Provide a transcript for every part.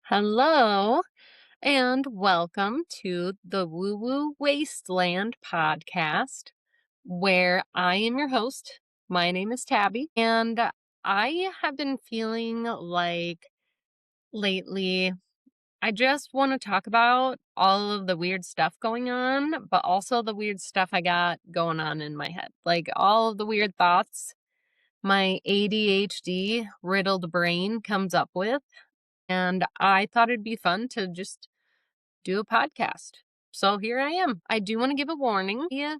Hello and welcome to the Woo Woo Wasteland podcast, where I am your host. My name is Tabby, and I have been feeling like lately I just want to talk about all of the weird stuff going on, but also the weird stuff I got going on in my head. Like all of the weird thoughts my ADHD riddled brain comes up with. And I thought it'd be fun to just do a podcast. So here I am. I do want to give a warning. Yeah,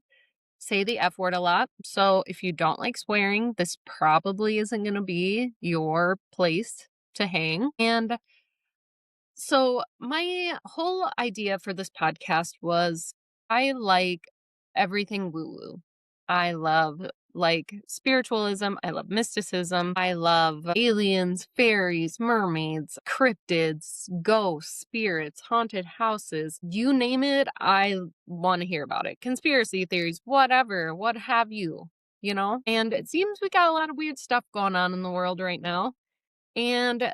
say the F word a lot. So if you don't like swearing, this probably isn't going to be your place to hang. And so my whole idea for this podcast was I like everything woo woo. I love like spiritualism. I love mysticism. I love aliens, fairies, mermaids, cryptids, ghosts, spirits, haunted houses. You name it, I want to hear about it. Conspiracy theories, whatever, what have you, you know? And it seems we got a lot of weird stuff going on in the world right now. And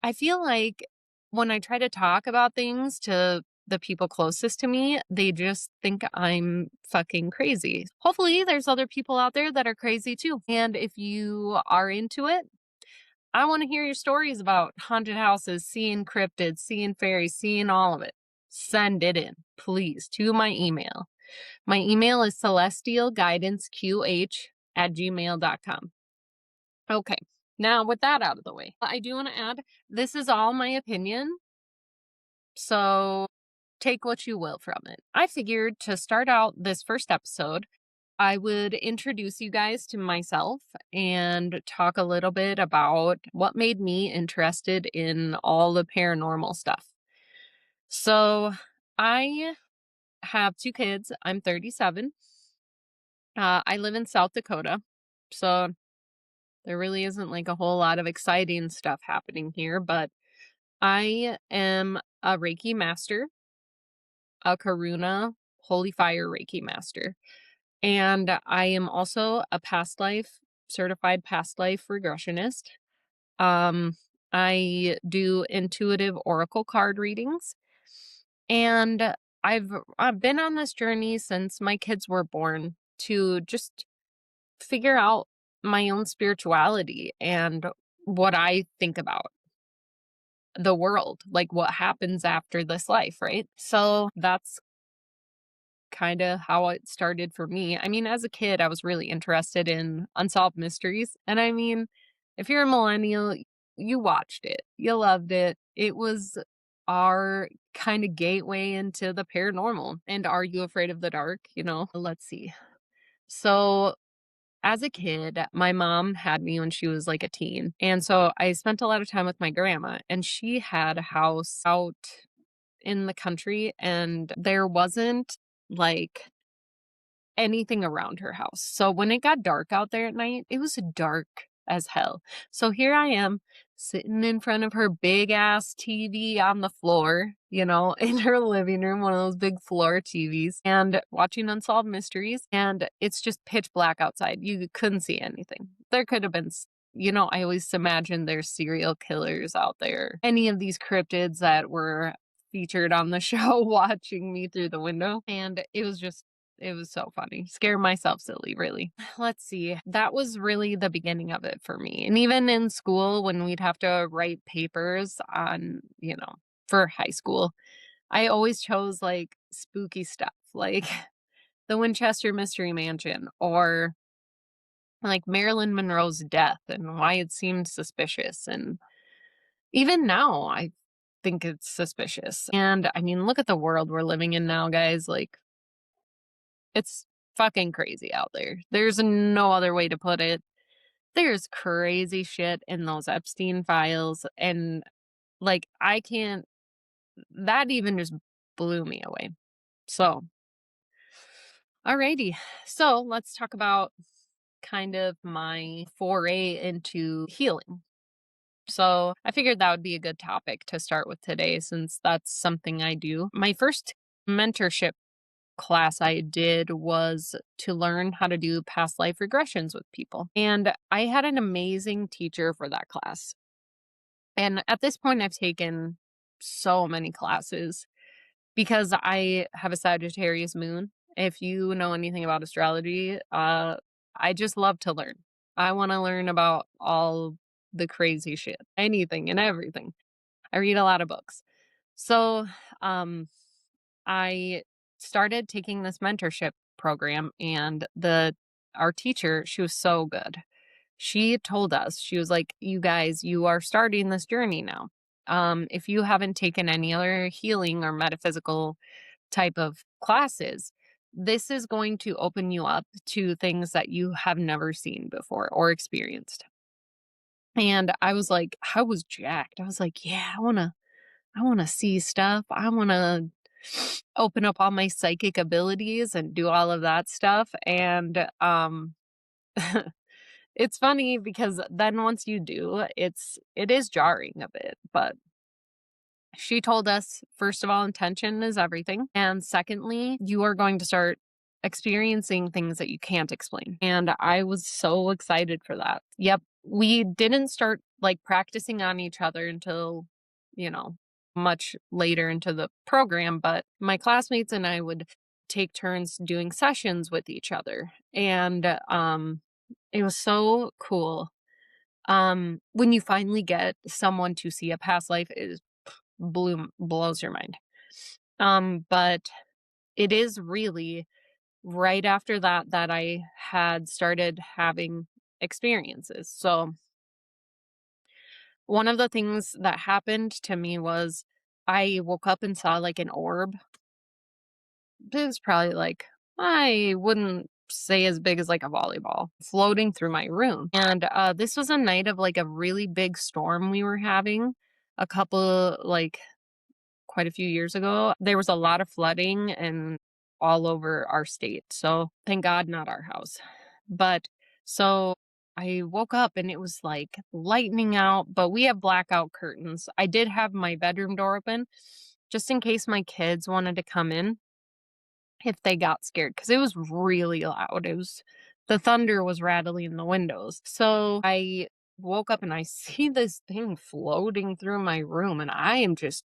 I feel like when I try to talk about things to the people closest to me, they just think I'm fucking crazy. Hopefully, there's other people out there that are crazy too. And if you are into it, I want to hear your stories about haunted houses, seeing cryptids, seeing fairies, seeing all of it. Send it in, please, to my email. My email is celestialguidanceqh@gmail.com. Okay. Now, with that out of the way, I do want to add this is all my opinion, so take what you will from it. I figured to start out this first episode, I would introduce you guys to myself and talk a little bit about what made me interested in all the paranormal stuff. So, I have two kids. I'm 37. I live in South Dakota. So, there really isn't like a whole lot of exciting stuff happening here, but I am a Reiki master, a Karuna Holy Fire Reiki master, and I am also a certified past life regressionist. Um, I do intuitive oracle card readings, and I've been on this journey since my kids were born to just figure out my own spirituality and what I think about the world, like what happens after this life, right? So that's kind of how it started for me. I mean, as a kid, I was really interested in unsolved mysteries. And I mean, if you're a millennial, you watched it, you loved it. It was our kind of gateway into the paranormal. And Are You Afraid of the Dark? Let's see. So as a kid, my mom had me when she was like a teen. And so I spent a lot of time with my grandma, and she had a house out in the country, and there wasn't like anything around her house. So when it got dark out there at night, it was dark as hell. So here I am sitting in front of her big ass TV on the floor, in her living room, one of those big floor TVs, and watching Unsolved Mysteries. And it's just pitch black outside. You couldn't see anything. There could have been. I always imagine there's serial killers out there. Any of these cryptids that were featured on the show watching me through the window. And it was so funny. Scare myself silly, really. Let's see. That was really the beginning of it for me. And even in school, when we'd have to write papers on, for high school, I always chose like spooky stuff, like the Winchester Mystery Mansion or like Marilyn Monroe's death and why it seemed suspicious. And even now, I think it's suspicious. And I mean, look at the world we're living in now, guys. Like, it's fucking crazy out there. There's no other way to put it. There's crazy shit in those Epstein files. And like, that even just blew me away. So, alrighty. So let's talk about kind of my foray into healing. So I figured that would be a good topic to start with today since that's something I do. My first mentorship class I did was to learn how to do past life regressions with people. And I had an amazing teacher for that class. And at this point, I've taken so many classes because I have a Sagittarius moon. If you know anything about astrology, I just love to learn. I want to learn about all the crazy shit, anything and everything. I read a lot of books. So, um, I started taking this mentorship program and the our teacher, she was so good. She told us, she was like, "You guys, you are starting this journey now. If you haven't taken any other healing or metaphysical type of classes, this is going to open you up to things that you have never seen before or experienced." And I was like, I was jacked. I was like, "Yeah, I want to see stuff. I want to open up all my psychic abilities and do all of that stuff." And it's funny because then once you do, it is jarring a bit, but she told us, first of all, intention is everything. And secondly, you are going to start experiencing things that you can't explain. And I was so excited for that. Yep. We didn't start like practicing on each other until, you know, much later into the program, but my classmates and I would take turns doing sessions with each other. And it was so cool. When you finally get someone to see a past life, is blows your mind. But it is really right after that that I had started having experiences. So one of the things that happened to me was I woke up and saw like an orb. It was probably like, I wouldn't say as big as like a volleyball floating through my room. And this was a night of like a really big storm we were having a couple like quite a few years ago. There was a lot of flooding and all over our state. So thank God, not our house. But so I woke up and it was like lightning out, but we have blackout curtains. I did have my bedroom door open just in case my kids wanted to come in if they got scared because it was really loud. The thunder was rattling the windows. So I woke up and I see this thing floating through my room and I am just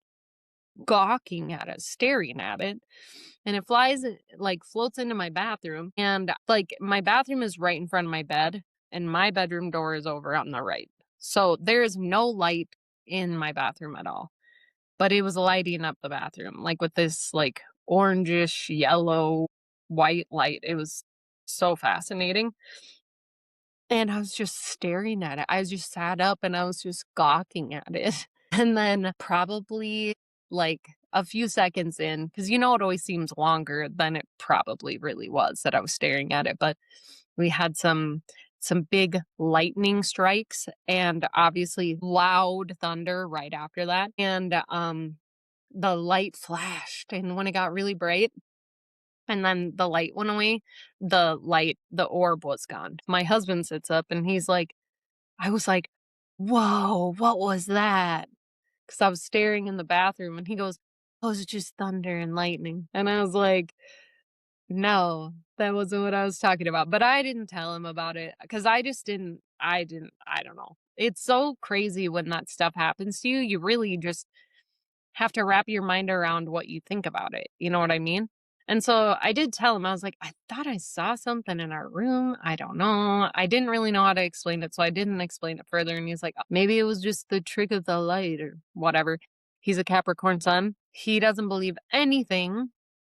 gawking at it, staring at it. And it flies, like floats into my bathroom. And like my bathroom is right in front of my bed, and my bedroom door is over on the right. So there is no light in my bathroom at all. But it was lighting up the bathroom, like with this like orangish, yellow, white light. It was so fascinating. And I was just staring at it. I just sat up and I was just gawking at it. And then probably like a few seconds in, because it always seems longer than it probably really was that I was staring at it. But we had some big lightning strikes and obviously loud thunder right after that. And the light flashed and when it got really bright and then the light went away, the orb was gone. My husband sits up and he's like, I was like, "Whoa, what was that?" Because I was staring in the bathroom and he goes, "Oh, it's just thunder and lightning." And I was like, "No, that wasn't what I was talking about." But I didn't tell him about it because I don't know. It's so crazy when that stuff happens to you. You really just have to wrap your mind around what you think about it. You know what I mean? And so I did tell him, I was like, I thought I saw something in our room. I don't know. I didn't really know how to explain it. So I didn't explain it further. And he's like, maybe it was just the trick of the light or whatever. He's a Capricorn sun. He doesn't believe anything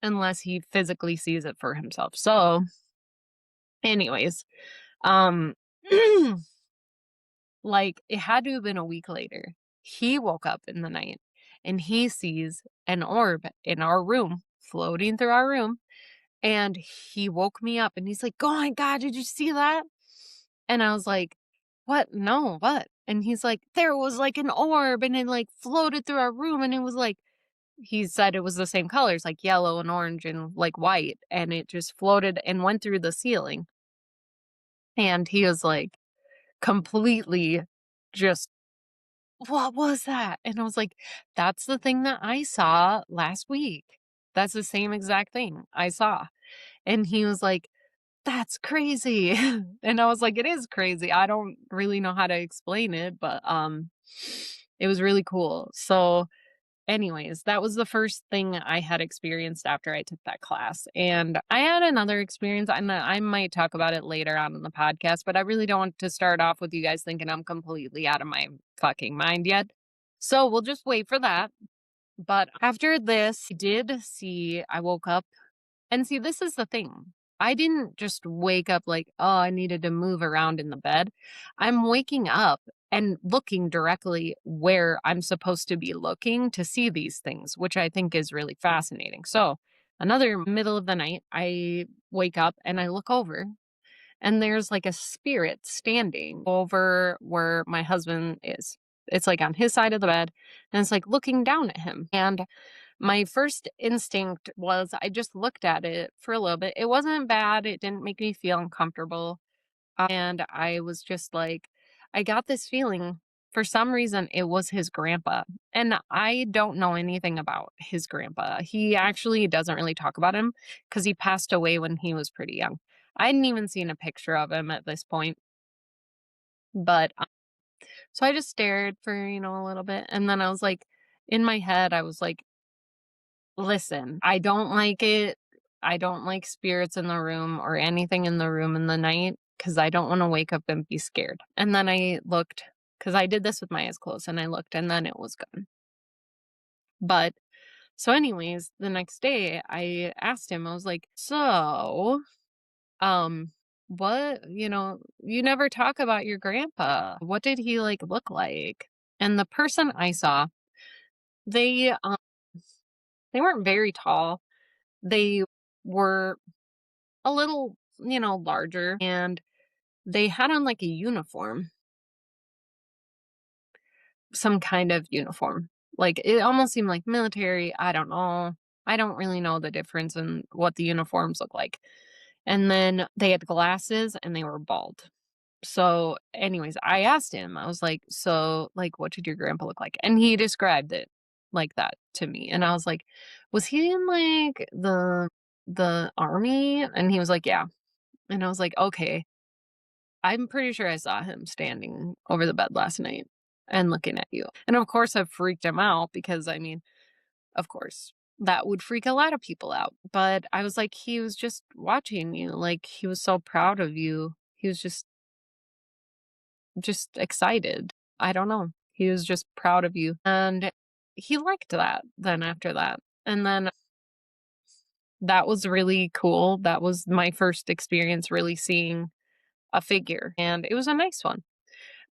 unless he physically sees it for himself. So, anyways, um, like, it had to have been a week later. He woke up in the night and he sees an orb in our room, floating through our room. And he woke me up and he's like, "Oh my God, did you see that?" And I was like, "What? No, what?" And he's like, "There was like an orb and it like floated through our room and it was like," he said it was the same colors, like yellow and orange and like white. And it just floated and went through the ceiling. And he was like, completely just, "What was that?" And I was like, "That's the thing that I saw last week. That's the same exact thing I saw." And he was like, "That's crazy." And I was like, "It is crazy. I don't really know how to explain it, but it was really cool." So anyways, that was the first thing I had experienced after I took that class. And I had another experience, and I might talk about it later on in the podcast, but I really don't want to start off with you guys thinking I'm completely out of my fucking mind yet. So we'll just wait for that. But after this, I woke up and see, this is the thing. I didn't just wake up like, oh, I needed to move around in the bed. I'm waking up and looking directly where I'm supposed to be looking to see these things, which I think is really fascinating. So, another middle of the night, I wake up and I look over, and there's like a spirit standing over where my husband is. It's like on his side of the bed, and it's like looking down at him. And my first instinct was I just looked at it for a little bit. It wasn't bad, it didn't make me feel uncomfortable, and I was just like, I got this feeling for some reason it was his grandpa, and I don't know anything about his grandpa. He actually doesn't really talk about him because he passed away when he was pretty young. I hadn't even seen a picture of him at this point, but, so I just stared for, a little bit, and then I was like, in my head, I was like, listen, I don't like it. I don't like spirits in the room or anything in the room in the night because I don't want to wake up and be scared. And then I looked, because I did this with my eyes closed, and I looked and then it was gone. But so, anyways, the next day I asked him, I was like, so, um, what, you never talk about your grandpa. What did he like look like? And the person I saw, they they weren't very tall. They were a little, larger, and they had on like a uniform, some kind of uniform. Like it almost seemed like military. I don't know. I don't really know the difference in what the uniforms look like. And then they had glasses and they were bald. So, anyways, I asked him, I was like, so, like, what did your grandpa look like? And he described it like that to me. And I was like, was he in like the army? And he was like, yeah. And I was like, okay, I'm pretty sure I saw him standing over the bed last night and looking at you. And of course, I freaked him out because, I mean, of course, that would freak a lot of people out. But I was like, he was just watching you. Like, he was so proud of you. He was just excited. I don't know. He was just proud of you. And he liked that then after that. And then that was really cool. That was my first experience really seeing a figure, and it was a nice one.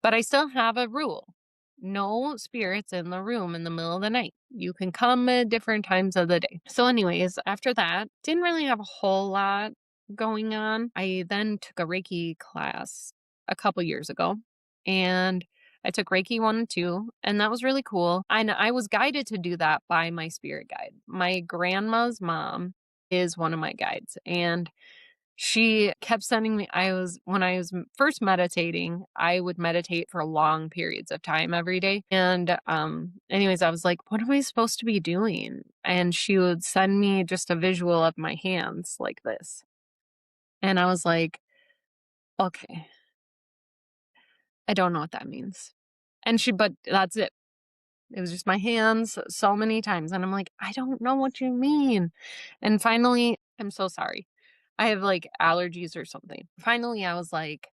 But I still have a rule. No spirits in the room in the middle of the night. You can come at different times of the day. So, anyways, after that, didn't really have a whole lot going on. I then took a Reiki class a couple years ago, and I took Reiki 1 and 2, and that was really cool. And I was guided to do that by my spirit guide. My grandma's mom is one of my guides, and she kept sending me when I was first meditating, I would meditate for long periods of time every day. And anyways, I was like, what am I supposed to be doing? And she would send me just a visual of my hands like this. And I was like, okay, I don't know what that means. But that's it. It was just my hands so many times. And I'm like, I don't know what you mean. And finally, I'm so sorry. I have like allergies or something. Finally, I was like,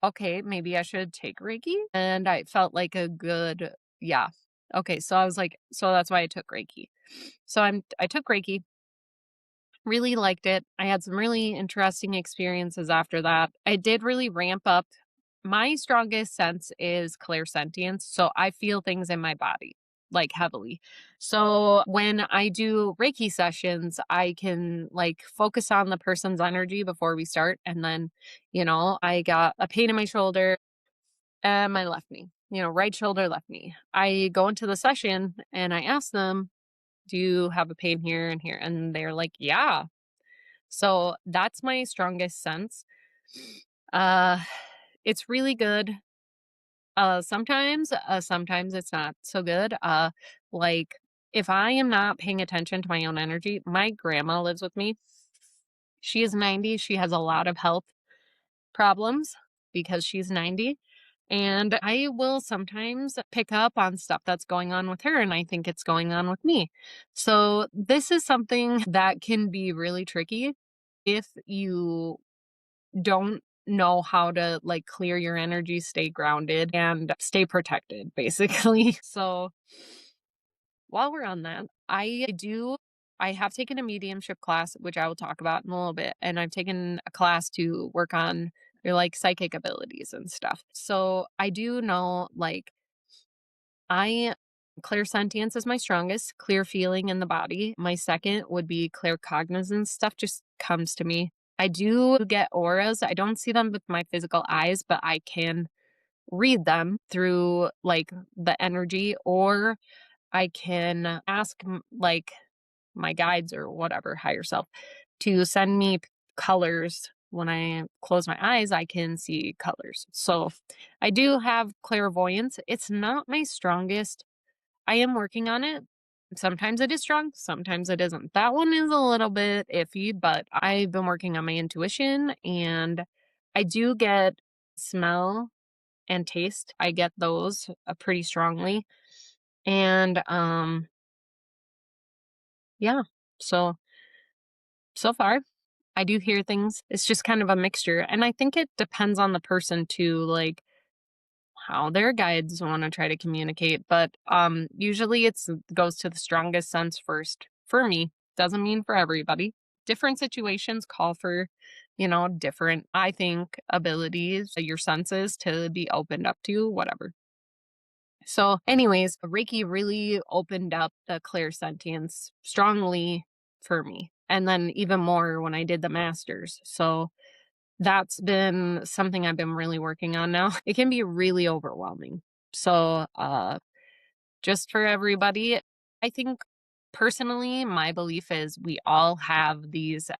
okay, maybe I should take Reiki. And I felt like a good, yeah. Okay. So I was like, so that's why I took Reiki. So I took Reiki, really liked it. I had some really interesting experiences after that. I did really ramp up. My strongest sense is clairsentience. So I feel things in my body like heavily. So when I do Reiki sessions, I can like focus on the person's energy before we start. And then, I got a pain in my shoulder and my left knee, right shoulder, left knee. I go into the session and I ask them, do you have a pain here and here? And they're like, yeah. So that's my strongest sense. Uh, it's really good. Sometimes it's not so good. Like if I am not paying attention to my own energy, my grandma lives with me. She is 90. She has a lot of health problems because she's 90. And I will sometimes pick up on stuff that's going on with her, and I think it's going on with me. So, this is something that can be really tricky if you don't know how to like clear your energy, stay grounded, and stay protected, basically. So, while we're on that, I have taken a mediumship class, which I will talk about in a little bit, and I've taken a class to work on your like psychic abilities and stuff. So I do know like I clairsentience is my strongest, clear feeling in the body. My second would be claircognizance. Stuff just comes to me. I do get auras. I don't see them with my physical eyes, but I can read them through like the energy, or I can ask like my guides or whatever, higher self, to send me colors. When I close my eyes, I can see colors. So I do have clairvoyance. It's not my strongest. I am working on it. Sometimes it is strong, sometimes it isn't. That one is a little bit iffy, but I've been working on my intuition, and I do get smell and taste. I get those pretty strongly. And yeah. So so far I do hear things. It's just kind of a mixture. And I think it depends on the person too, like how their guides want to try to communicate. But usually it's goes to the strongest sense first. For me. Doesn't mean for everybody. Different situations call for, different, I think, abilities, your senses to be opened up to, whatever. So, anyways, Reiki really opened up the clairsentience strongly for me. And then even more when I did the masters. So that's been something I've been really working on now. It can be really overwhelming. So, just for everybody, I think personally, my belief is we all have these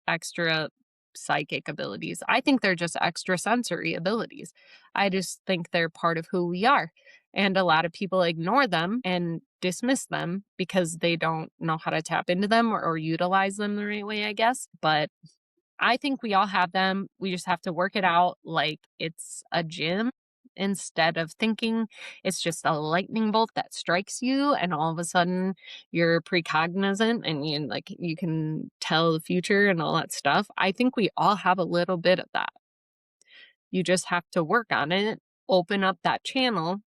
extra psychic abilities. I think they're just extra sensory abilities. I just think they're part of who we are. And a lot of people ignore them and dismiss them because they don't know how to tap into them or utilize them the right way, I guess. But I think we all have them. We just have to work it out like it's a gym instead of thinking it's just a lightning bolt that strikes you and all of a sudden you're precognizant and you can tell the future and all that stuff. I think we all have a little bit of that. You just have to work on it, open up that channel,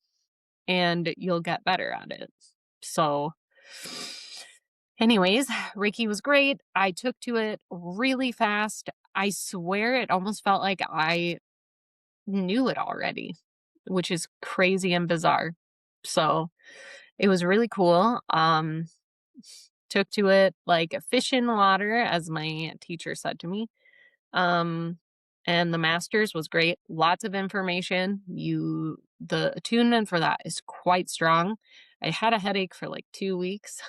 and you'll get better at it. So anyways, Reiki was great. I took to it really fast. I swear it almost felt like I knew it already, which is crazy and bizarre. So it was really cool. Took to it like a fish in the water, as my teacher said to me. Um, and the masters was great. Lots of information. The attunement for that is quite strong. I had a headache for like 2 weeks.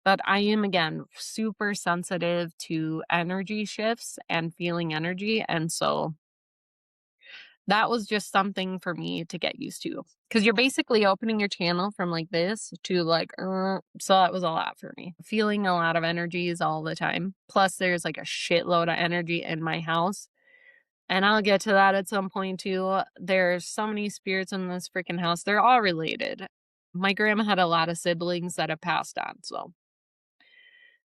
But I am, again, super sensitive to energy shifts and feeling energy, and so that was just something for me to get used to. Because 'cause you're basically opening your channel from like this to like, so that was a lot for me. Feeling a lot of energies all the time. Plus, there's like a shitload of energy in my house, and I'll get to that at some point too. There's so many spirits in this freaking house, they're all related. My grandma had a lot of siblings that have passed on, so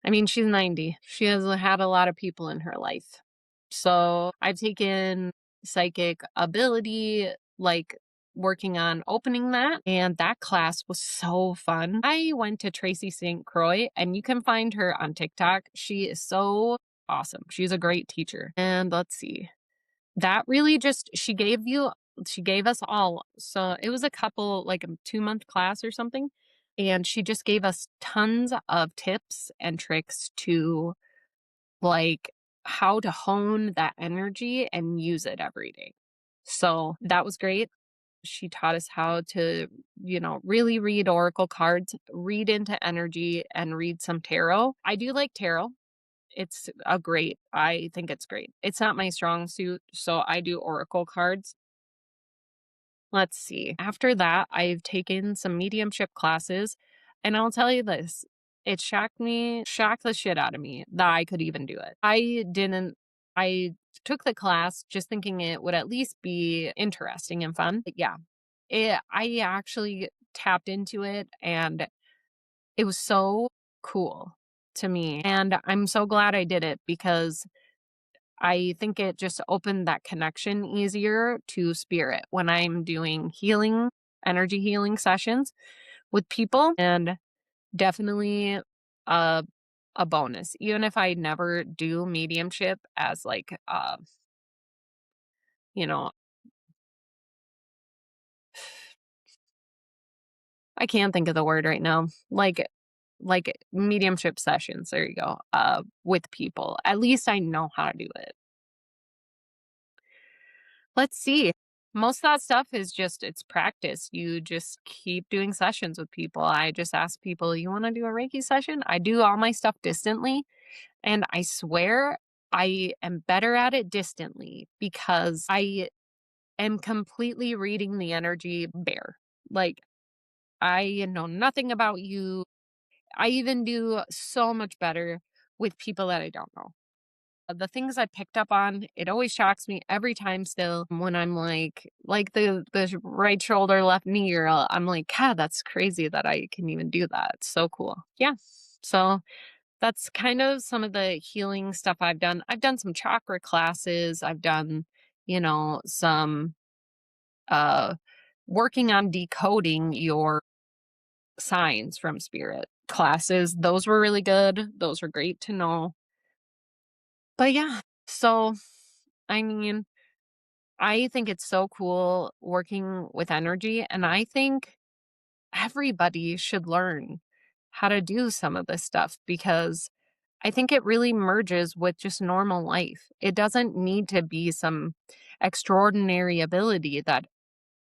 I mean, she's 90. She has had a lot of people in her life. So I've taken psychic ability, like working on opening that. And that class was so fun. I went to Tracy St. Croix, and you can find her on TikTok. She is so awesome. She's a great teacher. And let's see. That really just she gave us all, so it was a couple like a 2-month class or something, and she just gave us tons of tips and tricks to, like, how to hone that energy and use it every day. So, that was great. She taught us how to, really read oracle cards, read into energy, and read some tarot. I do like tarot. I think it's great. It's not my strong suit, so I do oracle cards. Let's see. After that, I've taken some mediumship classes, and I'll tell you this, it shocked the shit out of me that I could even do it. I didn't, I Took the class just thinking it would at least be interesting and fun. But yeah, I actually tapped into it and it was so cool to me. And I'm so glad I did it because I think it just opened that connection easier to spirit when I'm doing healing, energy healing sessions with people. And definitely a a bonus. Even if I never do mediumship as like you know, I can't think of the word right now. Like mediumship sessions, there you go. With people. At least I know how to do it. Let's see. Most of that stuff is just it's practice. You just keep doing sessions with people. I just ask people, "You want to do a Reiki session?" I do all my stuff distantly, and I swear I am better at it distantly because I am completely reading the energy bare. Like I know nothing about you. I even do so much better with people that I don't know. The things I picked up on, it always shocks me every time still when I'm like the right shoulder, left knee, or I'm like, God, that's crazy that I can even do that. It's so cool. Yeah. So that's kind of some of the healing stuff I've done. I've done some chakra classes. I've done, some uh working on decoding your signs from spirit classes. Those were really good. Those were great to know. But yeah, so I mean, I think it's so cool working with energy, and I think everybody should learn how to do some of this stuff because I think it really merges with just normal life. It doesn't need to be some extraordinary ability that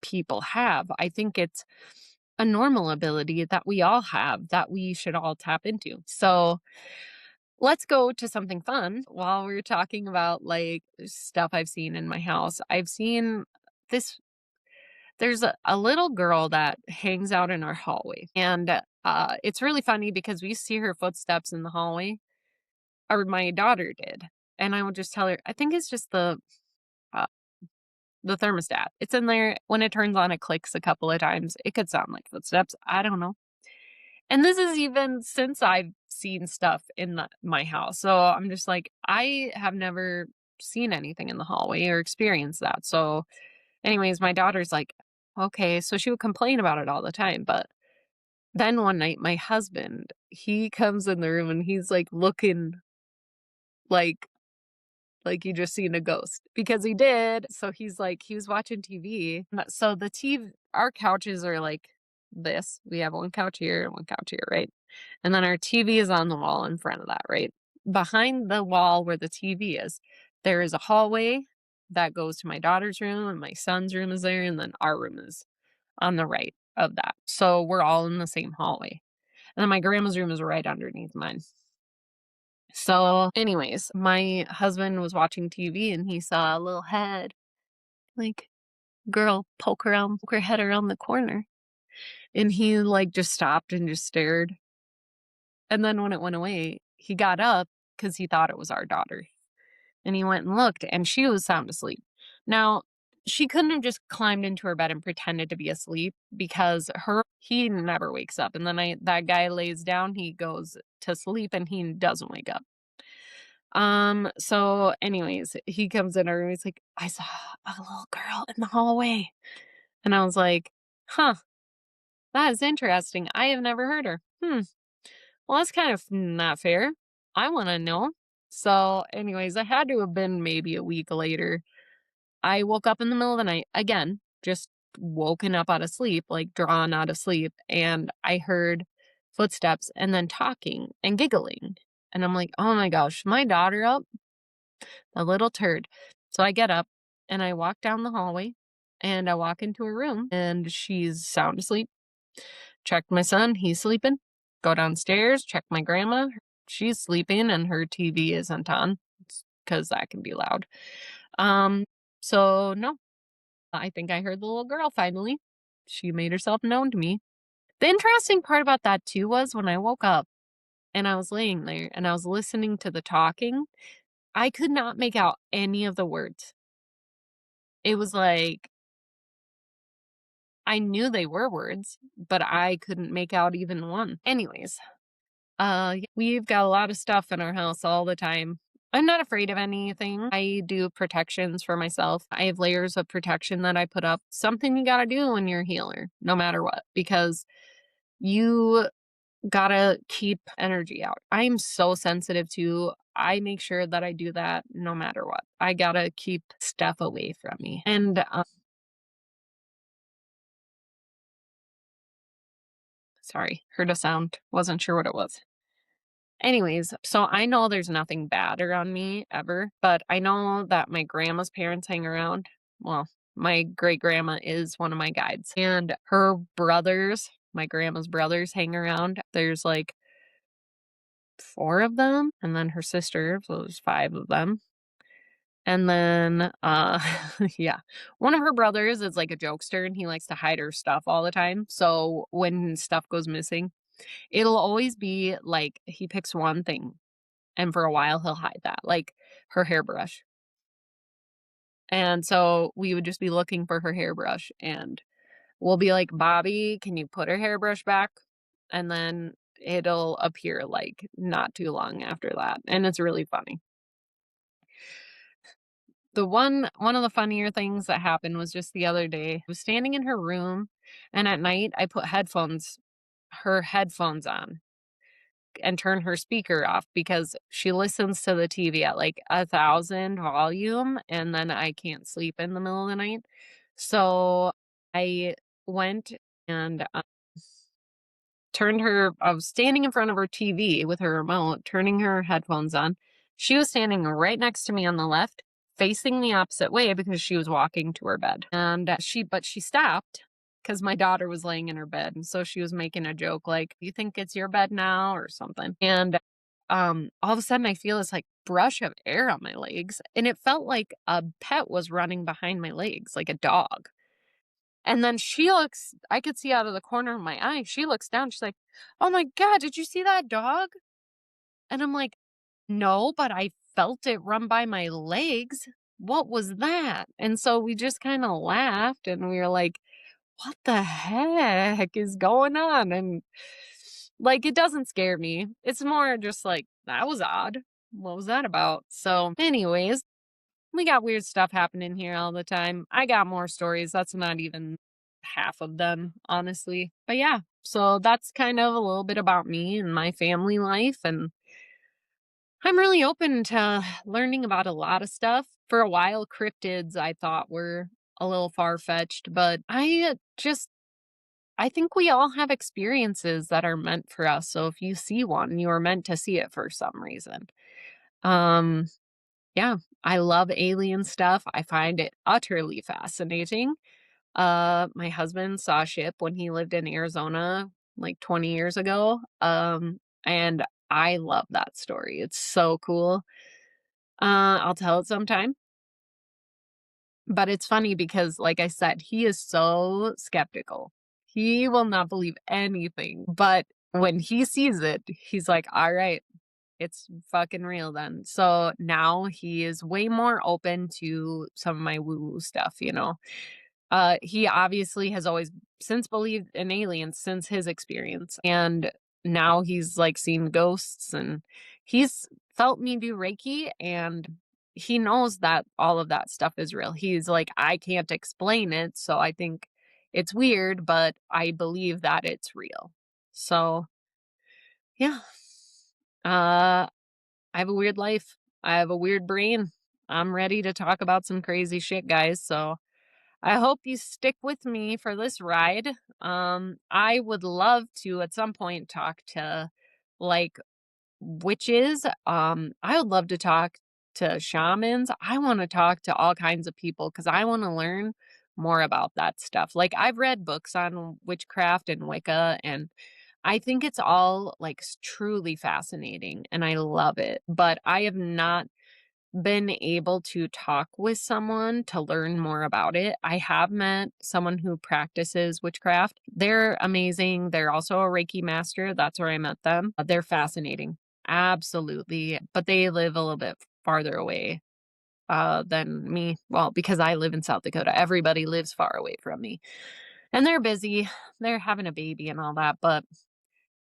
people have. I think it's a normal ability that we all have that we should all tap into. So let's go to something fun while we're talking about like stuff I've seen in my house. I've seen this, there's a little girl that hangs out in our hallway. And it's really funny because we see her footsteps in the hallway, or my daughter did. And I would just tell her, I think it's just uh, the thermostat. It's in there. When it turns on, it clicks a couple of times. It could sound like footsteps. I don't know. And this is even since I've seen stuff in my house. So I'm just like, I have never seen anything in the hallway or experienced that. So, anyways, my daughter's like, okay. So she would complain about it all the time. But then one night, my husband, he comes in the room and he's like looking like he just seen a ghost because he did. So he's like, he was watching TV. So the TV, our couches are like this. We have one couch here and one couch here, right? And then our TV is on the wall in front of that, right? Behind the wall where the TV is, there is a hallway that goes to my daughter's room and my son's room is there. And then our room is on the right of that. So we're all in the same hallway. And then my grandma's room is right underneath mine. So, anyways, my husband was watching TV and he saw a little head, like girl poke her head around the corner. And he like just stopped and just stared. And then when it went away, he got up because he thought it was our daughter. And he went and looked and she was sound asleep. Now, she couldn't have just climbed into her bed and pretended to be asleep because he never wakes up. And then that guy lays down, he goes to sleep and he doesn't wake up. So anyways, he comes in our room, he's like, I saw a little girl in the hallway. And I was like, huh, that is interesting. I have never heard her. Well, that's kind of not fair. I want to know. So, anyways, I had to have been maybe a week later. I woke up in the middle of the night again, just woken up out of sleep, like drawn out of sleep. And I heard footsteps and then talking and giggling. And I'm like, oh my gosh, my daughter up? A little turd. So I get up and I walk down the hallway and I walk into her room and she's sound asleep. Check my son, he's sleeping. Go downstairs, check my grandma. She's sleeping and her TV isn't on because that can be loud. Um, so no, I think I heard the little girl finally. She made herself known to me. The interesting part about that too was when I woke up and I was laying there and I was listening to the talking, I could not make out any of the words. It was like I knew they were words, but I couldn't make out even one. Anyways, we've got a lot of stuff in our house all the time. I'm not afraid of anything. I do protections for myself. I have layers of protection that I put up. Something you gotta do when you're a healer, no matter what, because you gotta keep energy out. I'm so sensitive to I make sure that I do that no matter what. I gotta keep stuff away from me. And sorry, heard a sound. Wasn't sure what it was. Anyways, so I know there's nothing bad around me ever, but I know that my grandma's parents hang around. Well, my great grandma is one of my guides, and her brothers, my grandma's brothers, hang around. There's like four of them, and then her sister, so there's five of them. And then, yeah, one of her brothers is like a jokester and he likes to hide her stuff all the time. So when stuff goes missing, it'll always be like he picks one thing and for a while he'll hide that, like her hairbrush. And so we would just be looking for her hairbrush and we'll be like, Bobby, can you put her hairbrush back? And then it'll appear like not too long after that. And it's really funny. One of the funnier things that happened was just the other day. I was standing in her room and at night I put her headphones on and turn her speaker off because she listens to the TV at like 1,000 volume and then I can't sleep in the middle of the night. So I went and I was standing in front of her TV with her remote, turning her headphones on. She was standing right next to me on the left, facing the opposite way because she was walking to her bed. And but she stopped because my daughter was laying in her bed. And so she was making a joke like, you think it's your bed now or something. And all of a sudden I feel this like brush of air on my legs. And it felt like a pet was running behind my legs, like a dog. And then I could see out of the corner of my eye, she looks down, she's like, "Oh my god, did you see that dog?" And I'm like, "No, but I felt it run by my legs. What was that?" And so we just kinda laughed and we were like, "What the heck is going on?" And, like, it doesn't scare me. It's more just like, "That was odd. What was that about?" So, anyways, we got weird stuff happening here all the time. I got more stories. That's not even half of them, honestly. But yeah, so that's kind of a little bit about me and my family life. And I'm really open to learning about a lot of stuff. For a while, cryptids I thought were a little far fetched, but I think we all have experiences that are meant for us. So if you see one, you are meant to see it for some reason. Um, Yeah, I love alien stuff. I find it utterly fascinating. My husband saw a ship when he lived in Arizona like 20 years ago. And I love that story. It's so cool. I'll tell it sometime. But it's funny because, like I said, he is so skeptical. He will not believe anything. But when he sees it, he's like, all right, it's fucking real then. So now he is way more open to some of my woo-woo stuff. He obviously has always since believed in aliens since his experience. And now he's like seen ghosts and he's felt me do Reiki and he knows that all of that stuff is real. He's like, I can't explain it, so I think it's weird, but I believe that it's real. So yeah. Uh I have a weird life. I have a weird brain. I'm ready to talk about some crazy shit, guys. So I hope you stick with me for this ride. I would love to at some point talk to like witches. I would love to talk to shamans. I want to talk to all kinds of people because I want to learn more about that stuff. Like I've read books on witchcraft and Wicca and I think it's all like truly fascinating and I love it. But I have not been able to talk with someone to learn more about it. I have met someone who practices witchcraft. They're amazing. They're also a Reiki master. That's where I met them. They're fascinating. Absolutely. But they live a little bit farther away than me. Well, because I live in South Dakota, everybody lives far away from me. And they're busy. They're having a baby and all that, but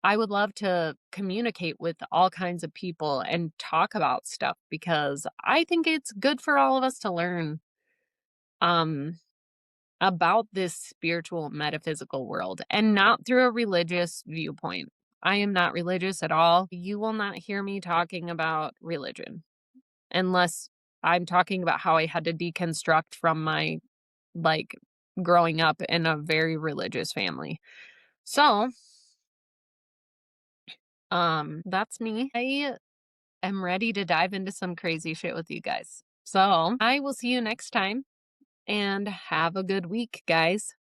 I would love to communicate with all kinds of people and talk about stuff because I think it's good for all of us to learn um about this spiritual metaphysical world and not through a religious viewpoint. I am not religious at all. You will not hear me talking about religion unless I'm talking about how I had to deconstruct from my like growing up in a very religious family. So, that's me. I am ready to dive into some crazy shit with you guys. So, I will see you next time and have a good week, guys.